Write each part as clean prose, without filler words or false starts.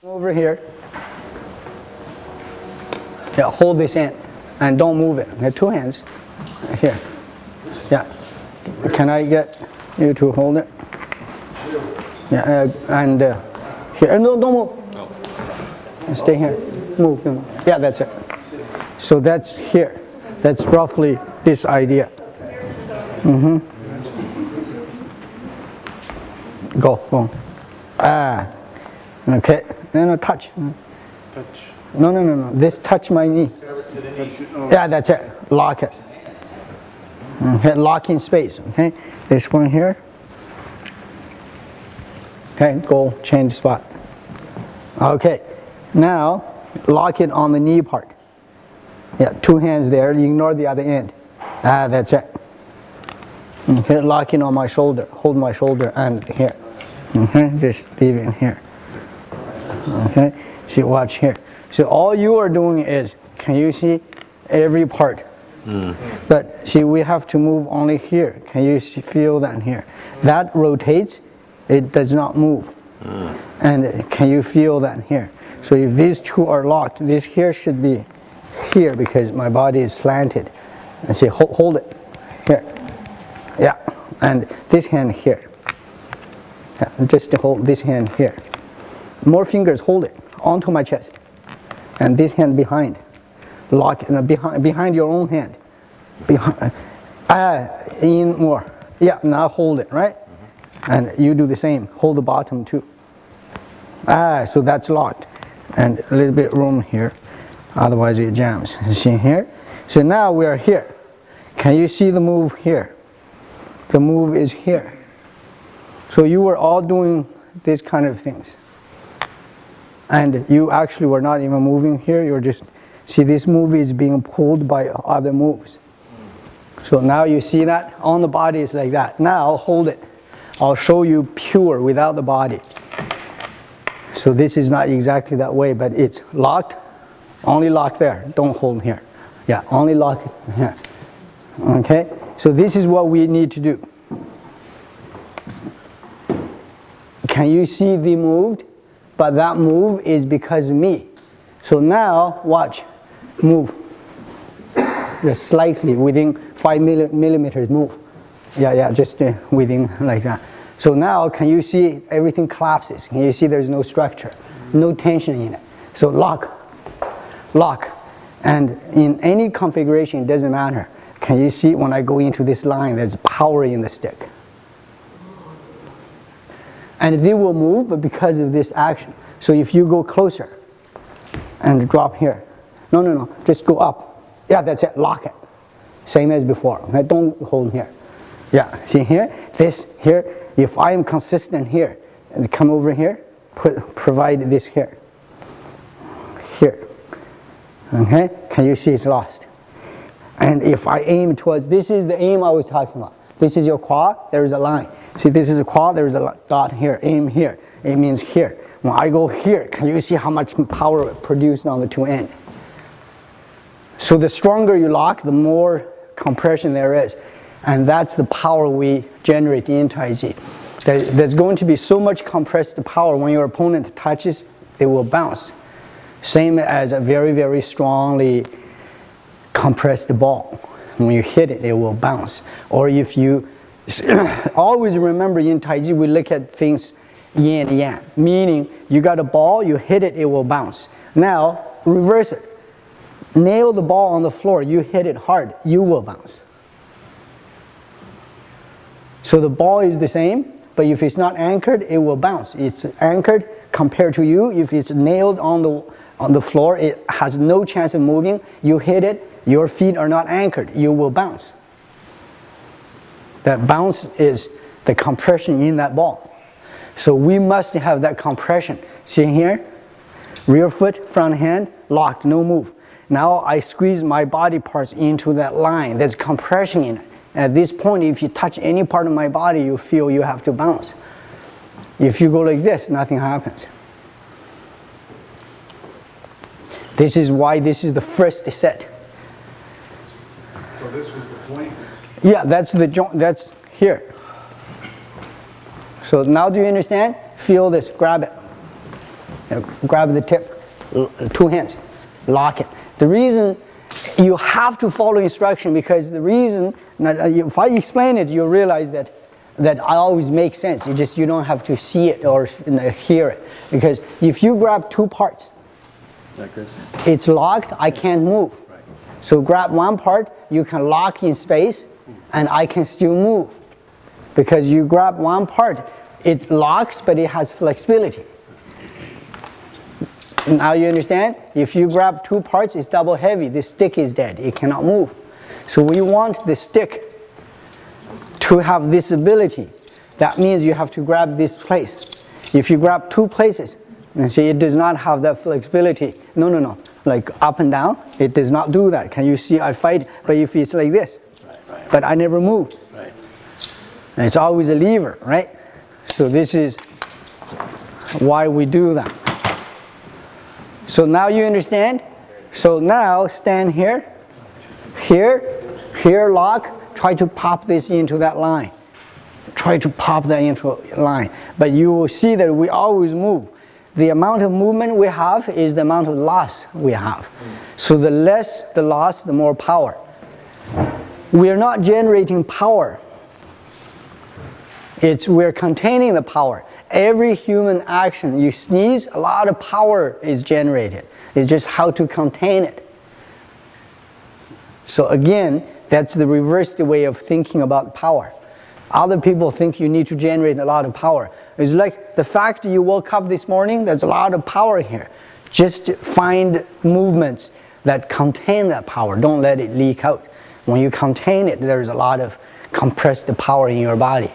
Over here. Yeah, hold this end and don't move it. Okay, 2 hands. Here. Yeah. Can I get you to hold it? Yeah, and here. No, don't move. No. Stay here. Move. Yeah, that's it. So that's here. That's roughly this idea. Go. Okay. No, touch. Touch. No. This touch my knee. Yeah, that's it. Lock it. Okay, lock in space. Okay. This one here. Okay, go change spot. Okay. Now lock it on the knee part. Yeah, 2 hands there. You ignore the other end. That's it. Okay, lock it on my shoulder. Hold my shoulder and here. Okay, just leave it in here. Okay, see, watch here. So all you are doing is, can you see every part? But see, we have to move only here. Can you feel that here? That rotates, it does not move. And can you feel that here? So if these two are locked, this here should be here because my body is slanted. And see, hold it here. Yeah, and this hand here. Yeah, just hold this hand here. More fingers, hold it onto my chest. And this hand behind. Lock it behind your own hand. Behind. In more. Yeah, now hold it, right? And you do the same. Hold the bottom too. So that's locked. And a little bit room here. Otherwise it jams. See here? So now we are here. Can you see the move here? The move is here. So you were all doing these kind of things. And you actually were not even moving here. You're just, see, this move is being pulled by other moves. So now you see that on the body is like that. Now hold it. I'll show you pure without the body. So this is not exactly that way, but it's locked. Only lock there. Don't hold here. Yeah, only lock here. Okay? So this is what we need to do. Can you see the moved? But that move is because of me. So now, watch. Move. Just slightly, within 5 millimeters, move. Yeah, just within like that. So now, can you see everything collapses? Can you see there's no structure? No tension in it. So lock. And in any configuration, it doesn't matter. Can you see when I go into this line, there's power in the stick. And they will move, but because of this action. So if you go closer and drop here. No, just go up. Yeah, that's it, lock it. Same as before, okay? Don't hold here. Yeah, see here, this here, if I am consistent here, and come over here, provide this here. Here, okay? Can you see it's lost? And if I aim towards, this is the aim I was talking about. This is your quad, there is a line. See, this is a quad, there is a dot here, aim here. It means here. When I go here, can you see how much power produced on the two ends? So the stronger you lock, the more compression there is. And that's the power we generate in Tai Chi. There's going to be so much compressed power when your opponent touches, they will bounce. Same as a very, very strongly compressed ball. When you hit it, it will bounce. Or if you always remember in Tai Chi, we look at things yin and yang, meaning you got a ball, you hit it, it will bounce. Now, reverse it. Nail the ball on the floor, you hit it hard, you will bounce. So the ball is the same, but if it's not anchored, it will bounce. It's anchored compared to you. If it's nailed on the floor, it has no chance of moving. You hit it, your feet are not anchored, you will bounce. That bounce is the compression in that ball. So we must have that compression. See here? Rear foot, front hand, locked, no move. Now I squeeze my body parts into that line. There's compression in it. At this point, if you touch any part of my body, you feel you have to bounce. If you go like this, nothing happens. This is why this is the first set. So this was the point? Yeah, that's the joint, that's here. So now do you understand? Feel this, grab it. grab the tip, two hands, lock it. The reason you have to follow instruction, because the reason, if I explain it, you'll realize that I always make sense. It's just you don't have to see it or hear it. Because if you grab two parts, like this? It's locked, I can't move. Right. So grab one part, you can lock in space, and I can still move. Because you grab one part, it locks, but it has flexibility. Now you understand? If you grab two parts, it's double heavy. The stick is dead. It cannot move. So we want the stick to have this ability. That means you have to grab this place. If you grab two places, and see it does not have that flexibility. No. Like up and down, it does not do that. Can you see I fight? But if it's like this, Right. but I never move. Right. And it's always a lever, right? So this is why we do that. So now you understand? So now stand here, here lock, try to pop this into that line. Try to pop that into a line. But you will see that we always move. The amount of movement we have is the amount of loss we have. So the less the loss, the more power. We are not generating power. We're containing the power. Every human action, you sneeze, a lot of power is generated. It's just how to contain it. So again, that's the reversed way of thinking about power. Other people think you need to generate a lot of power. It's like the fact you woke up this morning, there's a lot of power here. Just find movements that contain that power. Don't let it leak out. When you contain it, there's a lot of compressed power in your body.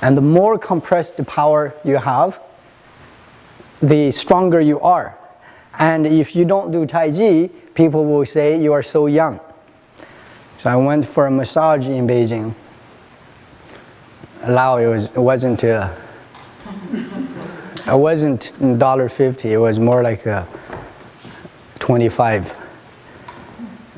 And the more compressed power you have, the stronger you are. And if you don't do Tai Chi, people will say you are so young. So I went for a massage in Beijing. Lao, it wasn't $1.50. It was more like 25.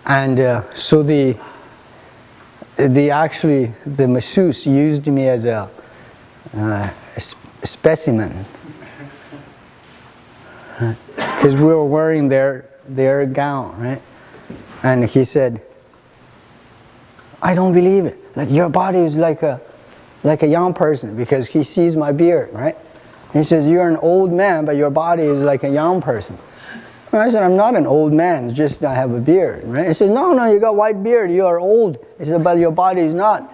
And so the masseuse used me as a specimen, because we were wearing their gown, right? And he said, I don't believe it. Like your body is like a young person, because he sees my beard, right? He says, you're an old man, but your body is like a young person. And I said, I'm not an old man, it's just I have a beard, right? He said, no, you got white beard, you are old. He said, but your body is not.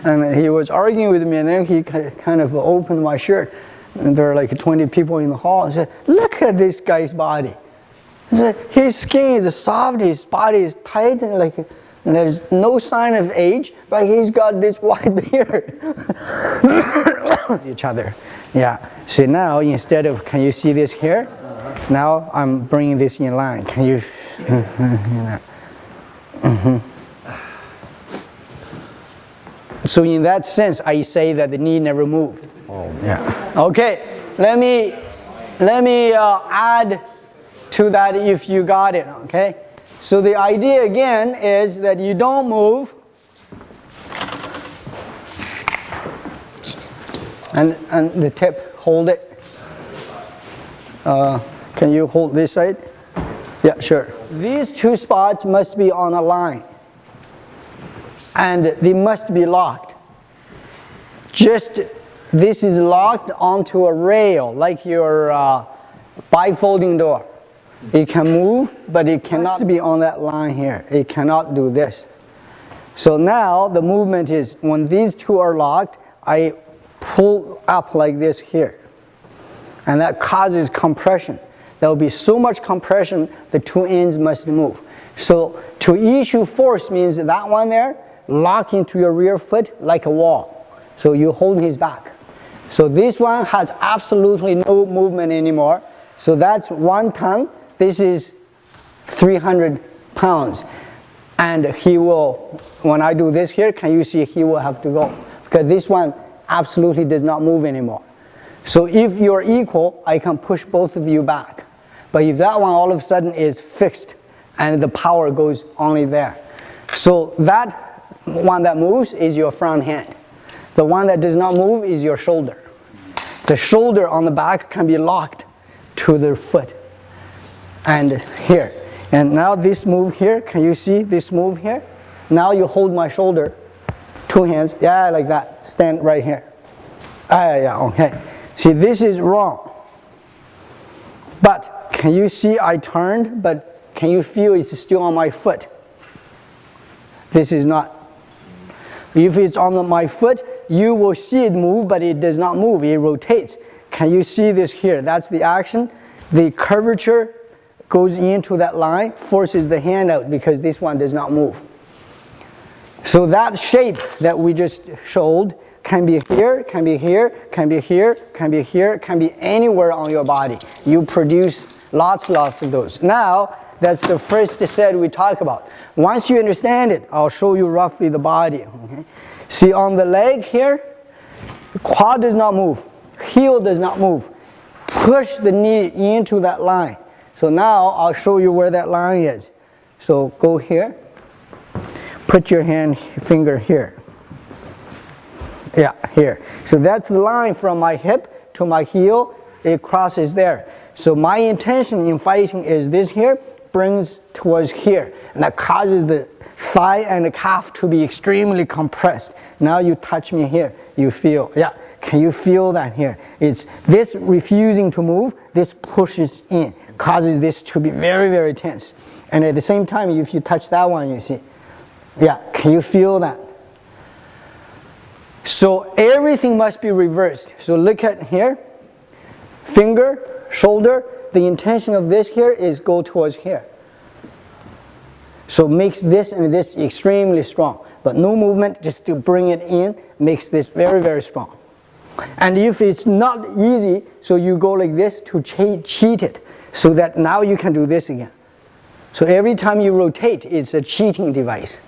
And he was arguing with me, and then he kind of opened my shirt, and there were like 20 people in the hall. I said, look at this guy's body. He said, his skin is soft, his body is tight, and there's no sign of age, but he's got this white beard. Each other. Yeah. So now instead of, can you see this here? Now I'm bringing this in line. Can you? So in that sense, I say that the knee never moved. Oh. Yeah. Okay. Let me add to that if you got it. Okay. So the idea again is that you don't move, and the tip, hold it. Can you hold this side? Yeah, sure. These two spots must be on a line, and they must be locked. Just this is locked onto a rail, like your bifolding door. It can move, but it cannot be on that line here. It cannot do this. So now the movement is, when these two are locked, I pull up like this here. And that causes compression. There will be so much compression, the two ends must move. So to issue force means that one there, lock into your rear foot like a wall. So you hold his back. So this one has absolutely no movement anymore. So that's 1 ton. This is 300 pounds. And he will, when I do this here, can you see he will have to go? Because this one absolutely does not move anymore. So if you're equal, I can push both of you back. But if that one all of a sudden is fixed and the power goes only there. So that one that moves is your front hand. The one that does not move is your shoulder. The shoulder on the back can be locked to the foot and here. And now this move here, can you see this move here? Now you hold my shoulder, 2 hands, yeah, like that, stand right here. Yeah, okay. See, this is wrong. But can you see I turned, but can you feel it's still on my foot? This is not. If it's on my foot, you will see it move, but it does not move, it rotates. Can you see this here? That's the action. The curvature goes into that line, forces the hand out because this one does not move. So that shape that we just showed can be here, can be here, can be here, can be here, can be anywhere on your body. You produce lots of those. Now, that's the first set we talk about. Once you understand it, I'll show you roughly the body. Okay? See on the leg here, the quad does not move, heel does not move. Push the knee into that line. So now I'll show you where that line is. So go here, put your finger here. Yeah, here. So that's the line from my hip to my heel, it crosses there. So my intention in fighting is this here, brings towards here, and that causes the thigh and the calf to be extremely compressed. Now you touch me here, you feel, yeah, can you feel that here? It's this refusing to move, this pushes in, causes this to be very tense. And at the same time, if you touch that one, you see, yeah, can you feel that? So everything must be reversed. So look at here, finger, shoulder, the intention of this here is go towards here. So makes this and this extremely strong. But no movement, just to bring it in, makes this very strong. And if it's not easy, so you go like this to cheat it, so that now you can do this again. So every time you rotate, it's a cheating device.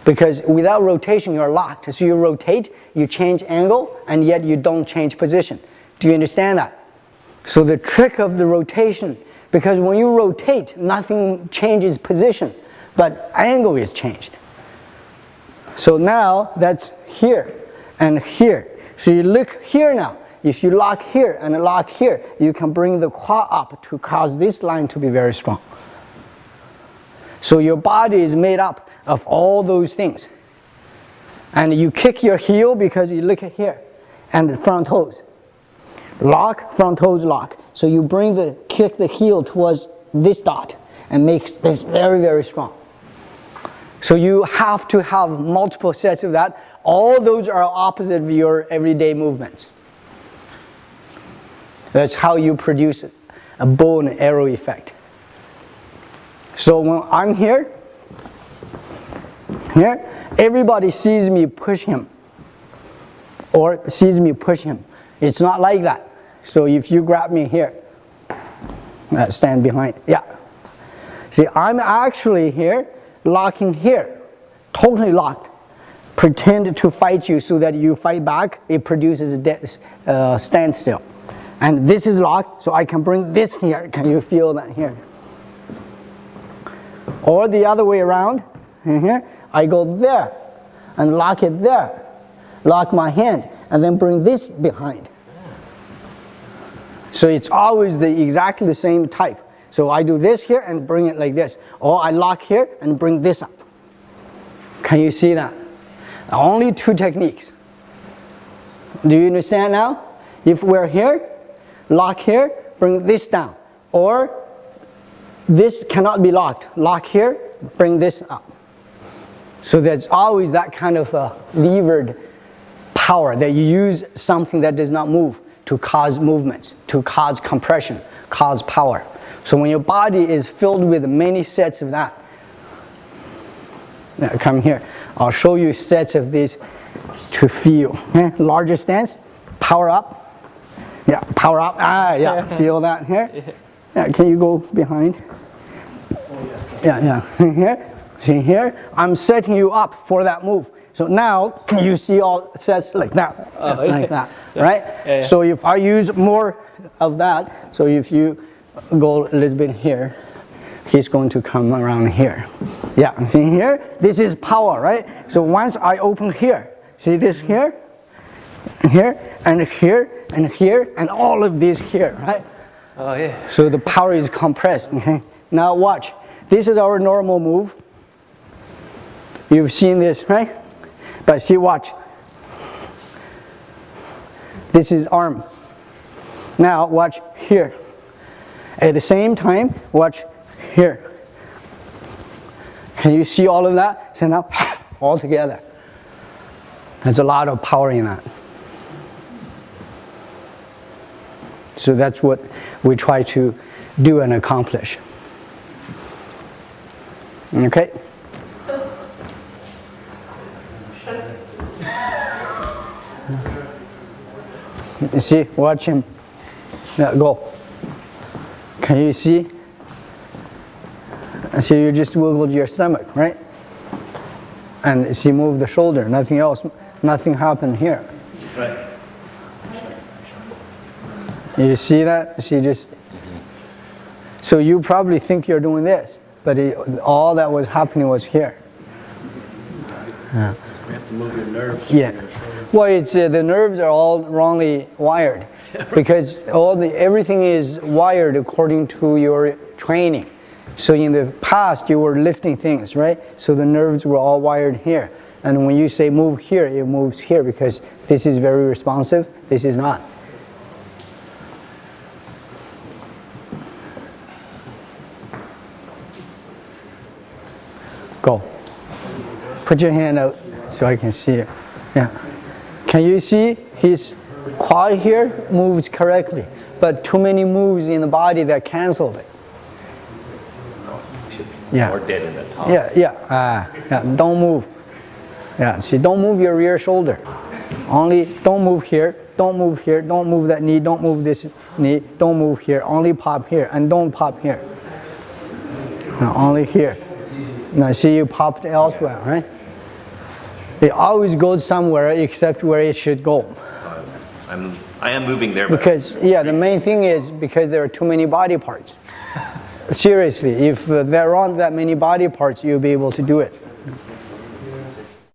Because without rotation, you're locked. So you rotate, you change angle, and yet you don't change position. Do you understand that? So the trick of the rotation, because when you rotate, nothing changes position, but angle is changed. So now that's here and here. So you look here now. If you lock here and lock here, you can bring the quad up to cause this line to be very strong. So your body is made up of all those things. And you kick your heel because you look at here and the front toes. Lock, front toes lock. So you kick the heel towards this dot and makes this very strong. So you have to have multiple sets of that. All those are opposite of your everyday movements. That's how you produce a bow and arrow effect. So when I'm here, everybody sees me push him or sees me push him. It's not like that. So if you grab me here, stand behind, yeah. See, I'm actually here, locking here, totally locked. Pretend to fight you so that you fight back, it produces a standstill. And this is locked, so I can bring this here. Can you feel that here? Or the other way around, here, I go there and lock it there. Lock my hand and then bring this behind. So it's always exactly the same type. So I do this here and bring it like this. Or I lock here and bring this up. Can you see that? Only 2 techniques. Do you understand now? If we're here, lock here, bring this down. Or this cannot be locked. Lock here, bring this up. So there's always that kind of levered power that you use something that does not move to cause movements, to cause compression, cause power. So when your body is filled with many sets of that, now come here, I'll show you sets of these to feel. Okay? Larger stance, power up. Yeah, power up. Feel that here. Yeah, can you go behind? Yeah. Here. See here, I'm setting you up for that move. So now, can you see all sets like that? Like that, right? Yeah. So if I use more of that, so if you go a little bit here, he's going to come around here. Yeah, see here? This is power, right? So once I open here, see this here? Here, and here, and here, and all of these here, right? Oh, yeah. So the power is compressed. Okay? Now watch. This is our normal move. You've seen this, right? But see, watch. This is arm. Now watch here. At the same time, watch here. Can you see all of that? So now, all together. There's a lot of power in that. So that's what we try to do and accomplish. Okay? You see, watch him. Now go. Can you see? So you just wiggled your stomach, right? And see, move the shoulder, nothing else, nothing happened here. Right. You see that? See, just. So you probably think you're doing this, but all that was happening was here. Yeah. You have to move your nerves. Yeah. Well, it's the nerves are all wrongly wired, because everything is wired according to your training. So in the past you were lifting things, right? So the nerves were all wired here. And when you say move here, it moves here because this is very responsive, this is not. Go. Put your hand out so I can see it. Yeah. Can you see his quad here moves correctly, but too many moves in the body that canceled it. Yeah. More dead in the top. Yeah, yeah. Yeah. Don't move. Yeah. See, don't move your rear shoulder. Only don't move here. Don't move here. Don't move that knee. Don't move this knee. Don't move here. Only pop here, and don't pop here. No, only here. Now see, you popped elsewhere, right? It always goes somewhere except where it should go. I am moving there. Because, yeah, the main thing is because there are too many body parts. Seriously, if there aren't that many body parts, you'll be able to do it.